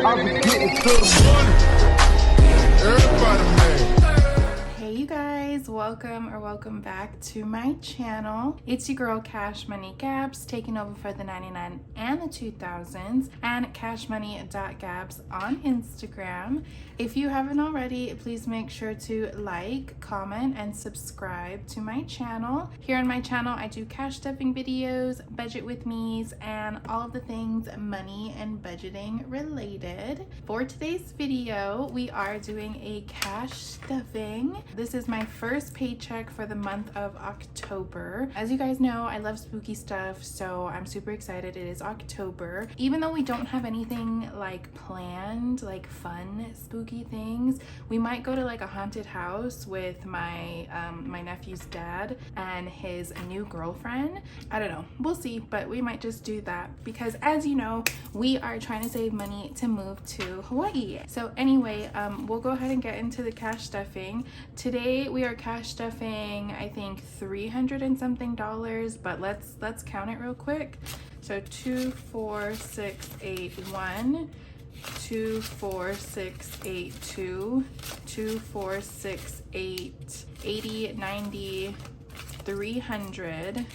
Hey you guys, welcome back to my channel. It's your girl Cash Money Gabs, taking over for the 99 and the 2000s, and cashmoney.gabs on Instagram. If you haven't already, please make sure to like, comment, and subscribe to my channel. Here on my channel, I do cash stuffing videos, budget with me's, and all of the things money and budgeting related. For today's video, we are doing a cash stuffing. This is my first paycheck for the month of October. As you guys know, I love spooky stuff, so I'm super excited. It is October. Even though we don't have anything like planned, like fun spooky things, we might go to like a haunted house with my my nephew's dad and his new girlfriend. I don't know, we'll see, but we might just do that because, as you know, we are trying to save money to move to Hawaii. So anyway, we'll go ahead and get into the cash stuffing. Today we are cash stuffing, I think $300 and something, but let's count it real quick. So 2, 4, 6, 8, 1, 2, 4, 6, 8, 2, 2, 4, 6, 8, 80, 90, 300,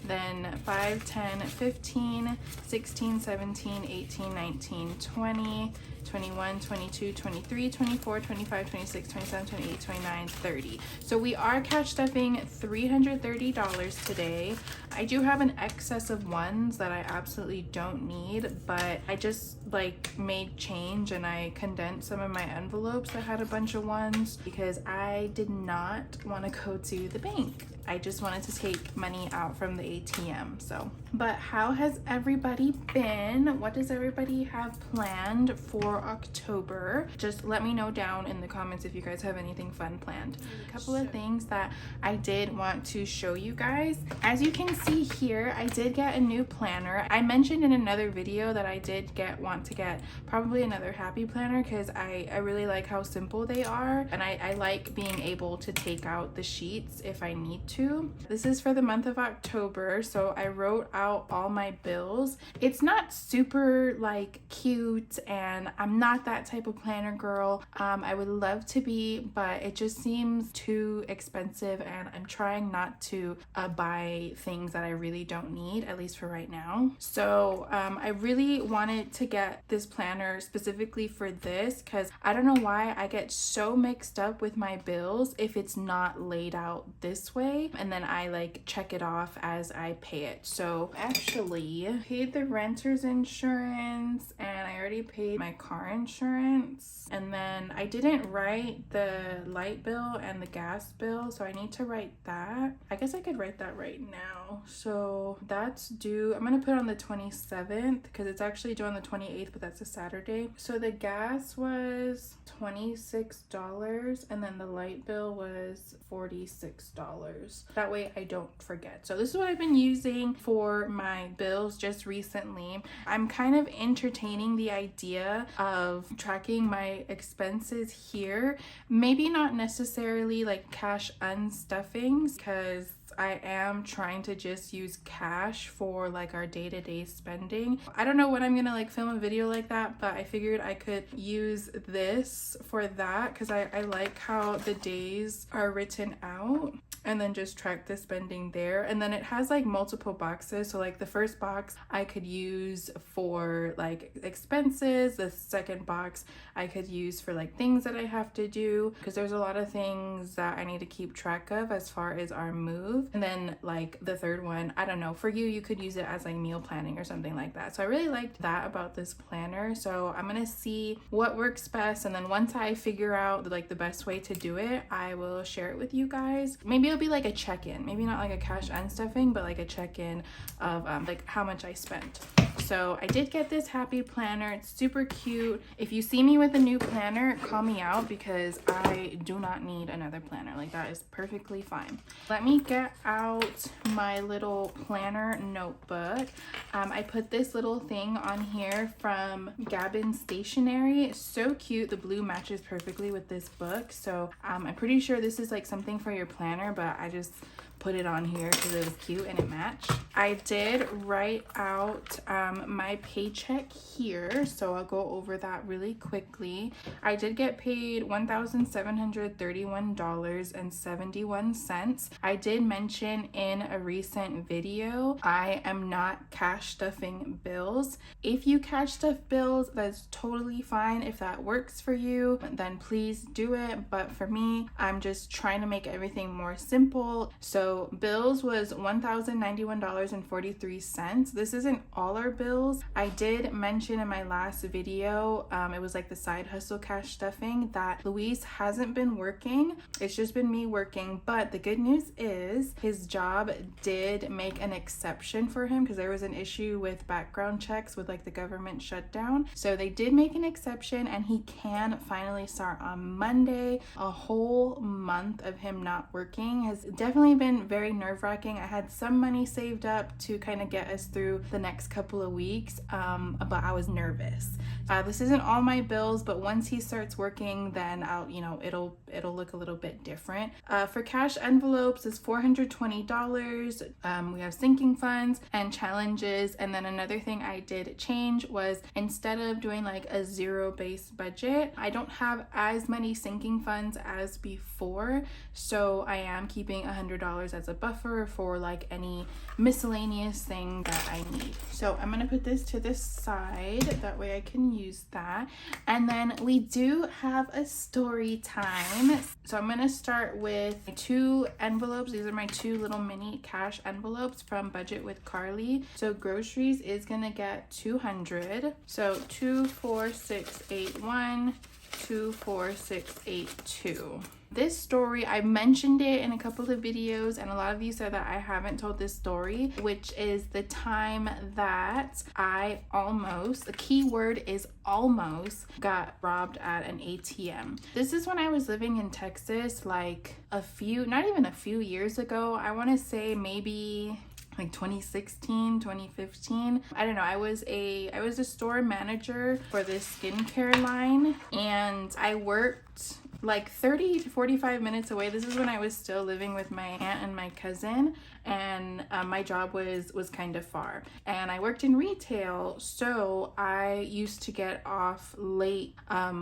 then 5, 10, 15, 16, 17, 18, 19, 20, 21, 22, 23, 24, 25, 26, 27, 28, 29, 30. So we are cash stuffing $330 today. I do have an excess of ones that I absolutely don't need, but I just like made change and I condensed some of my envelopes that had a bunch of ones because I did not want to go to the bank. I just wanted to take money out from the ATM. So, but how has everybody been? What does everybody have planned for October? Just let me know down in the comments if you guys have anything fun planned. A couple of things that I did want to show you guys. As you can see here, I did get a new planner. I mentioned in another video that I did want to get probably another happy planner because I really like how simple they are, and I like being able to take out the sheets if I need to. This is for the month of October, so I wrote out all my bills. It's not super like cute, and I'm not that type of planner girl. I would love to be, but it just seems too expensive, and I'm trying not to buy things that I really don't need, at least for right now. So I really wanted to get this planner specifically for this because I don't know why I get so mixed up with my bills if it's not laid out this way, and then I like check it off as I pay it. So actually paid the renter's insurance, and I already paid my car insurance, and then I didn't write the light bill and the gas bill, so I need to write that. I guess I could write that right now. So that's due, I'm gonna put it on the 27th because it's actually due on the 28th, but that's a Saturday. So the gas was $26, and then the light bill was $46. That way I don't forget. So this is what I've been using for my bills just recently. I'm kind of entertaining the idea of tracking my expenses here. Maybe not necessarily like cash unstuffings, because I am trying to just use cash for like our day-to-day spending. I don't know when I'm gonna like film a video like that, but I figured I could use this for that because I like how the days are written out, and then just track the spending there. And then it has like multiple boxes, so like the first box I could use for like expenses, the second box I could use for like things that I have to do, because there's a lot of things that I need to keep track of as far as our move. And then like the third one, I don't know, for you could use it as like meal planning or something like that. So I really liked that about this planner. So I'm gonna see what works best, and then once I figure out like the best way to do it, I will share it with you guys. Maybe it'll be like a check-in, maybe not like a cash unstuffing, but like a check-in of like how much I spent. So I did get this happy planner. It's super cute. If you see me with a new planner, call me out because I do not need another planner. Like, that is perfectly fine. Let me get out my little planner notebook. I put this little thing on here from Gabby Stationery. It's so cute. The blue matches perfectly with this book. So I'm pretty sure this is like something for your planner, but I just put it on here because it was cute and it matched. I did write out my paycheck here, so I'll go over that really quickly. I did get paid $1,731.71. I did mention in a recent video I am not cash stuffing bills. If you cash stuff bills, that's totally fine. If that works for you, then please do it. But for me, I'm just trying to make everything more simple. So bills was $1,091.43. This isn't all our bills. I did mention in my last video, it was like the side hustle cash stuffing, that Luis hasn't been working. It's just been me working. But the good news is his job did make an exception for him because there was an issue with background checks with like the government shutdown. So they did make an exception and he can finally start on Monday. A whole month of him not working has definitely been very nerve-wracking. I had some money saved up to kind of get us through the next couple of weeks, but I was nervous. This isn't all my bills, but once he starts working, then I'll, you know, it'll look a little bit different. For cash envelopes is $420. We have sinking funds and challenges. And then another thing I did change was, instead of doing like a zero-based budget, I don't have as many sinking funds as before, so I am keeping $100 as a buffer for like any miscellaneous thing that I need. So I'm gonna put this to this side, that way I can use that. And then we do have a story time. So I'm gonna start with 2 envelopes. These are my 2 little mini cash envelopes from BudgetWithCarly. So groceries is gonna get $200. So 24681, 24682. This story, I mentioned it in a couple of videos, and a lot of you said that I haven't told this story, which is the time that I almost, the key word is almost, got robbed at an ATM. This is when I was living in Texas, like not even a few years ago. I want to say maybe like 2016, 2015. I don't know. I was a store manager for this skincare line, and I worked like 30 to 45 minutes away. This is when I was still living with my aunt and my cousin, and my job was kind of far, and I worked in retail, so I used to get off late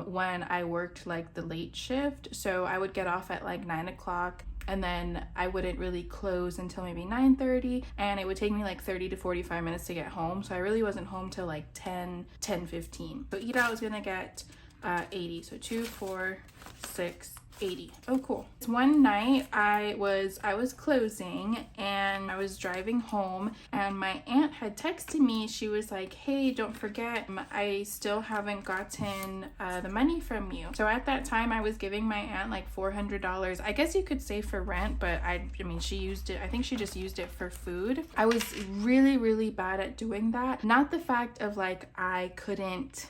when I worked like the late shift. So I would get off at like 9 o'clock, and then I wouldn't really close until maybe 9:30, and it would take me like 30 to 45 minutes to get home. So I really wasn't home till like 10:15. So eat out was gonna get 80. So 2, 4, 6, 80. Oh, cool. One night I was closing and I was driving home, and my aunt had texted me. She was like, hey, don't forget, I still haven't gotten the money from you. So at that time I was giving my aunt like $400. I guess you could say for rent, but I mean, she used it. I think she just used it for food. I was really, really bad at doing that. Not the fact of like I couldn't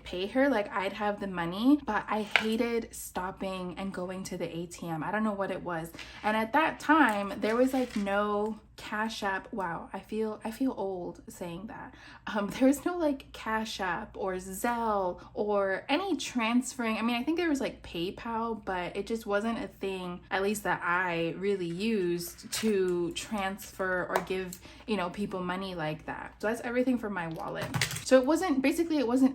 pay her, like I'd have the money, but I hated stopping and going to the ATM. I don't know what it was. And at that time, there was like no Cash App. Wow, I feel old saying that. There was no like Cash App or Zelle or any transferring. I mean, I think there was like PayPal, but it just wasn't a thing, at least that I really used to transfer or give, you know, people money like that. So that's everything for my wallet. So it wasn't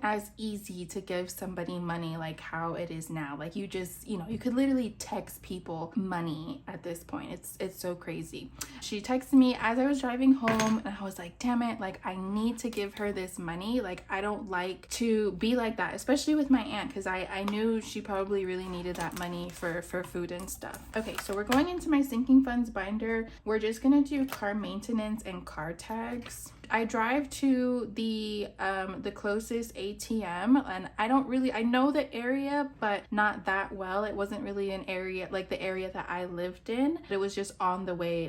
as easy to give somebody money like how it is now. Like you just, you know, you could literally text people money at this point. It's so crazy. She texted me as I was driving home, and I was like, damn it, like I need to give her this money. Like I don't like to be like that, especially with my aunt, because I knew she probably really needed that money for food and stuff. Okay, so we're going into my sinking funds binder. We're just gonna do car maintenance and car tags. I drive to the closest ATM, and I know the area, but not that well. It wasn't really an area like the area that I lived in. It was just on the way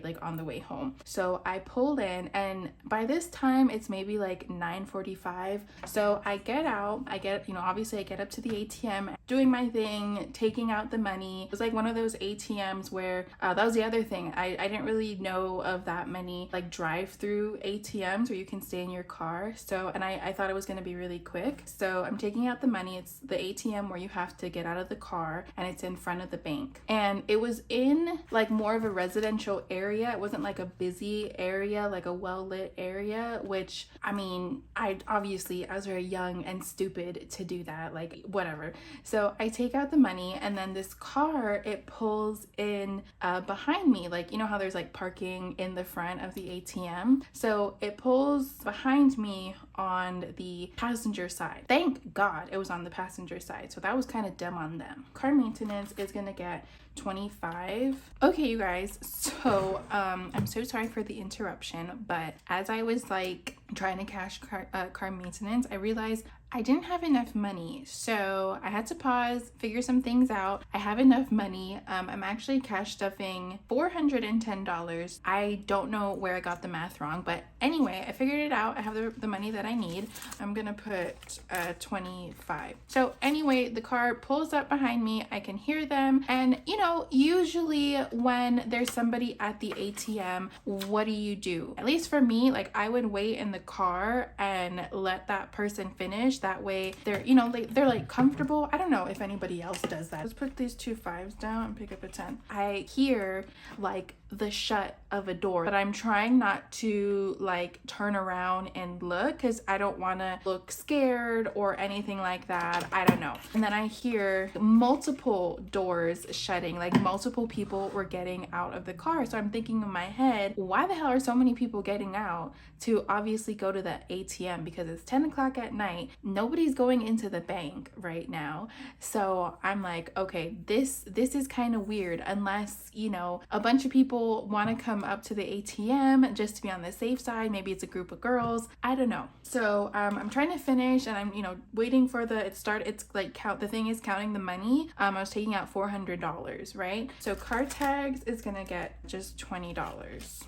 home. So I pulled in, and by this time it's maybe like 9:45. So I get out, obviously I get up to the ATM, doing my thing, taking out the money. It was like one of those ATMs where that was the other thing. I didn't really know of that many like drive-through ATMs where you can stay in your car. So, and I thought it was going to be really quick. So I'm taking out the money. It's the ATM where you have to get out of the car, and it's in front of the bank. And it was in like more of a residential area. It wasn't like a busy area, like a well-lit area, which I mean, I was very young and stupid to do that, like whatever. So I take out the money, and then this car, it pulls in behind me. Like, you know how there's like parking in the front of the ATM? So it pulls behind me on the passenger side. Thank God it was on the passenger side. So that was kind of dumb on them. Car maintenance is gonna get $25. Okay, you guys, so I'm so sorry for the interruption, but as I was like trying to cash car maintenance, I realized I didn't have enough money, so I had to pause, figure some things out. I have enough money. I'm actually cash stuffing $410. I don't know where I got the math wrong, but anyway, I figured it out. I have the money that I need. I'm gonna put 25. So anyway, the car pulls up behind me. I can hear them, and you know, usually when there's somebody at the ATM, what do? At least for me, like I would wait in the car and let that person finish. That way they're, you know, they're like comfortable. I don't know if anybody else does that. Let's put these 2 5s down and pick up a 10. I hear like the shut of a door, but I'm trying not to like turn around and look because I don't want to look scared or anything like that. I don't know. And then I hear multiple doors shutting, like multiple people were getting out of the car. So I'm thinking in my head, why the hell are so many people getting out to obviously go to the ATM? Because it's 10 o'clock at night. Nobody's going into the bank right now. So I'm like, okay, this is kind of weird, unless, you know, a bunch of people want to come up to the ATM just to be on the safe side. Maybe it's a group of girls. I don't know. So I'm trying to finish, and I'm, you know, waiting for it's like the thing is counting the money. I was taking out $400, right? So car tags is gonna get just $20.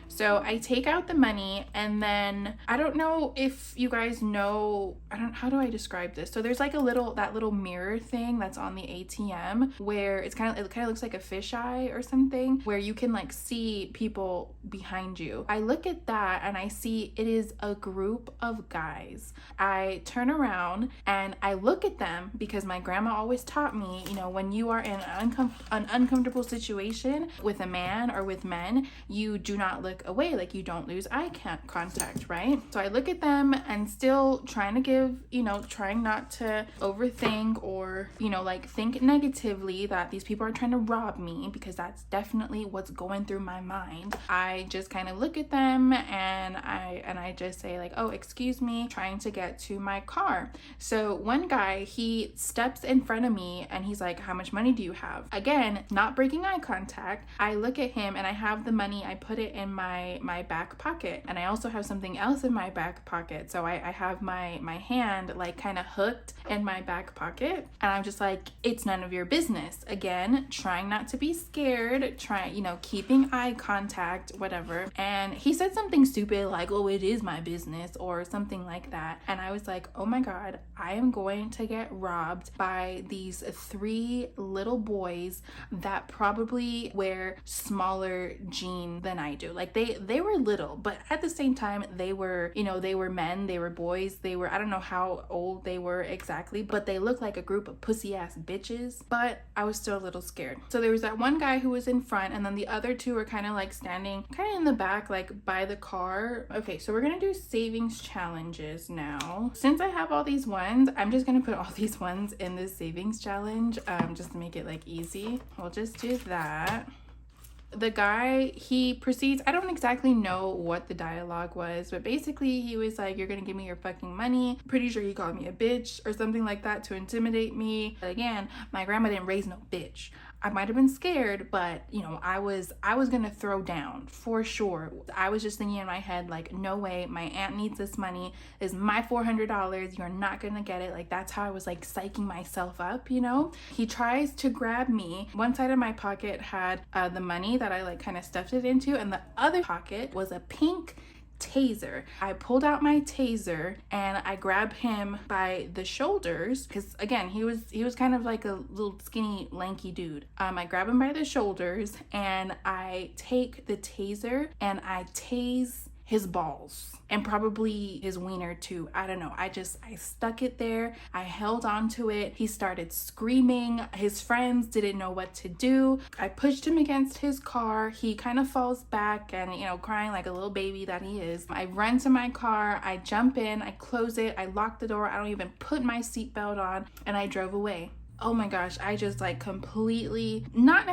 So I take out the money, and then I don't know if you guys know, how do I describe this? So there's like that little mirror thing that's on the ATM where it kind of looks like a fisheye or something, where you can like see people behind you. I look at that and I see it is a group of guys. I turn around and I look at them because my grandma always taught me, you know, when you are in an uncomfortable situation with a man or with men, you do not look away, like you don't lose eye contact, right? So I look at them and still trying to give, you know, trying not to overthink or, you know, like think negatively that these people are trying to rob me, because that's definitely what's going through my mind. I just kind of look at them and I just say like, oh, excuse me, trying to get to my car. So one guy, he steps in front of me and he's like, how much money do you have? Again, not breaking eye contact. I look at him and I have the money. I put it in my back pocket, and I also have something else in my back pocket. So I have my hand like kind of hooked in my back pocket, and I'm just like, it's none of your business. Again, trying not to be scared, you know, keeping eye contact, whatever. And he said something stupid like, oh, it is my business, or something like that. And I was like, oh my God, I am going to get robbed by these 3 little boys that probably wear smaller jeans than I do. Like they were little, but at the same time, they were, you know, they were men, they were boys, I don't know how old they were exactly, but they looked like a group of pussy ass bitches. But I was still a little scared. So there was that one guy who was in front, and then the other 2 were kind of like standing kind of in the back, like by the car. Okay, so we're gonna do savings challenges now. Since I have all these ones, I'm just gonna put all these ones in this savings challenge, just to make it like easy. We'll just do that. The guy, he proceeds, I don't exactly know what the dialogue was, but basically he was like, you're gonna give me your fucking money. Pretty sure he called me a bitch or something like that to intimidate me. But again, my grandma didn't raise no bitch. I might have been scared, but you know, I was gonna throw down for sure. I was just thinking in my head like, no way, my aunt needs this money. It's my $400. You're not gonna get it. Like, that's how I was like psyching myself up, you know? He tries to grab me. One side of my pocket had the money that I like kind of stuffed it into, and the other pocket was a pink taser. I pulled out my taser and I grabbed him by the shoulders because again, he was kind of like a little skinny lanky dude. I grab him by the shoulders and I take the taser and I tase his balls and probably his wiener too. I don't know. I stuck it there. I held on to it. He started screaming. His friends didn't know what to do. I pushed him against his car. He kind of falls back and, you know, crying like a little baby that he is. I run to my car. I jump in. I close it. I lock the door. I don't even put my seatbelt on and I drove away. Oh my gosh, I just like completely, not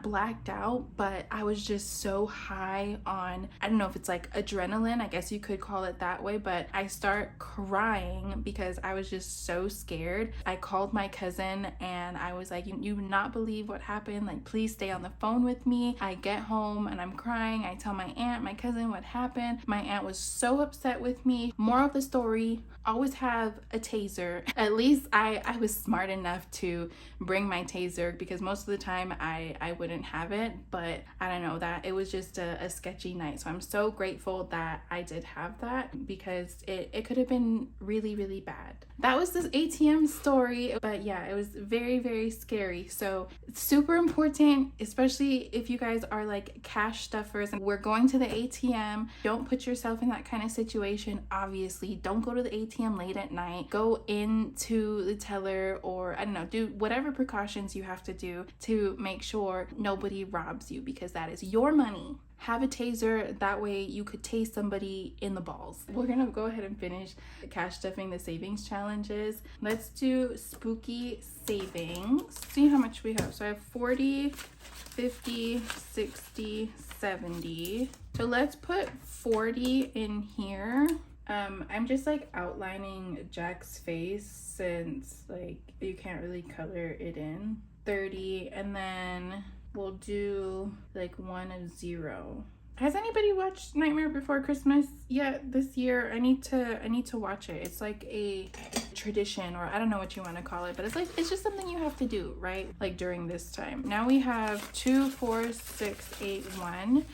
blacked out, but I was just so high on, I don't know if it's like adrenaline, I guess you could call it that way, but I start crying because I was just so scared. I called my cousin and I was like, you would not believe what happened, like please stay on the phone with me. I get home and I'm crying. I tell my aunt, my cousin what happened. My aunt was so upset with me. Moral of the story, always have a taser. At least I was smart enough to bring my taser because most of the time I wouldn't have it, but I don't know, that it was just a sketchy night. So I'm so grateful that I did have that because it could have been really, really bad. That was this ATM story, but yeah, it was very, very scary. So it's super important, especially if you guys are like cash stuffers and we're going to the ATM. Don't put yourself in that kind of situation. Obviously, don't go to the ATM late at night. Go into the teller or I don't know, do whatever precautions you have to do to make sure nobody robs you because that is your money. Have a taser, that way you could tase somebody in the balls. We're gonna go ahead and finish cash stuffing the savings challenges. Let's do spooky savings. See how much we have. So I have 40, 50, 60, 70. So let's put 40 in here. I'm just like outlining Jack's face since like you can't really color it in. 30, and then we'll do like 1 of 0. Has anybody watched Nightmare Before Christmas yet this year? I need to watch it. It's like a tradition, or I don't know what you want to call it, but it's just something you have to do, right? Like during this time. Now we have 2, 4, 6, 8, 1,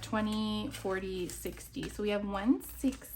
20, 40, 60. So we have 160.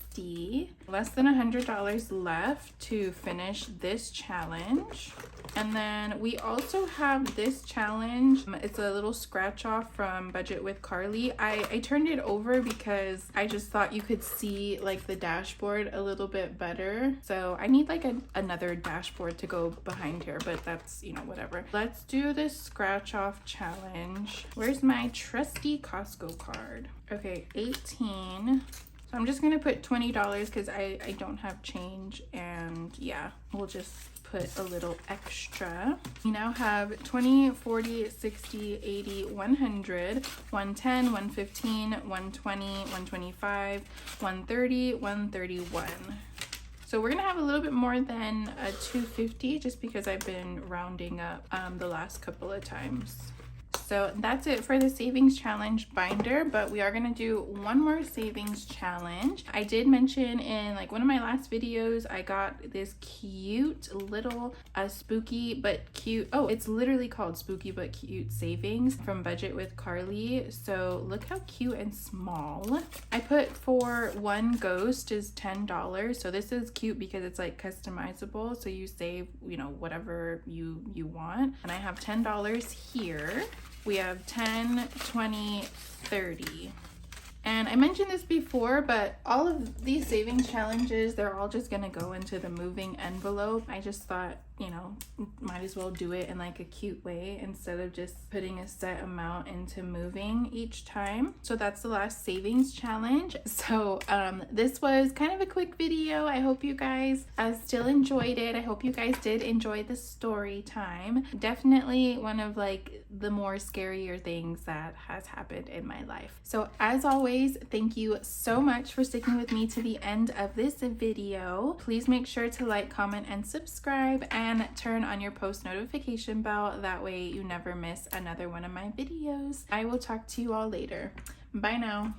Less than $100 left to finish this challenge. And then we also have this challenge. It's a little scratch off from Budget with Carly. I turned it over because I just thought you could see like the dashboard a little bit better. So I need like another dashboard to go behind here, but that's, you know, whatever. Let's do this scratch off challenge. Where's my trusty Costco card? Okay, 18. So I'm just gonna put $20 because I don't have change, and yeah, we'll just put a little extra. We now have 20, 40, 60, 80, 100, 110, 115, 120, 125, 130, 131. So we're gonna have a little bit more than a 250 just because I've been rounding up the last couple of times. So that's it for the savings challenge binder, but we are going to do one more savings challenge. I did mention in like one of my last videos, I got this cute little spooky but cute, oh, it's literally called Spooky but Cute Savings from Budget with Carly. So look how cute and small. I put for one ghost is $10. So this is cute because it's like customizable. So you save, you know, whatever you want. And I have $10 here. We have 10, 20, 30. And I mentioned this before, but all of these savings challenges, they're all just gonna go into the moving envelope. I just thought, you know, might as well do it in like a cute way instead of just putting a set amount into moving each time. So that's the last savings challenge. So this was kind of a quick video. I hope you guys still enjoyed it. I hope you guys did enjoy the story time. Definitely one of like the more scarier things that has happened in my life. So as always, thank you so much for sticking with me to the end of this video. Please make sure to like, comment, and subscribe, and turn on your post notification bell. That way you never miss another one of my videos. I will talk to you all later. Bye now.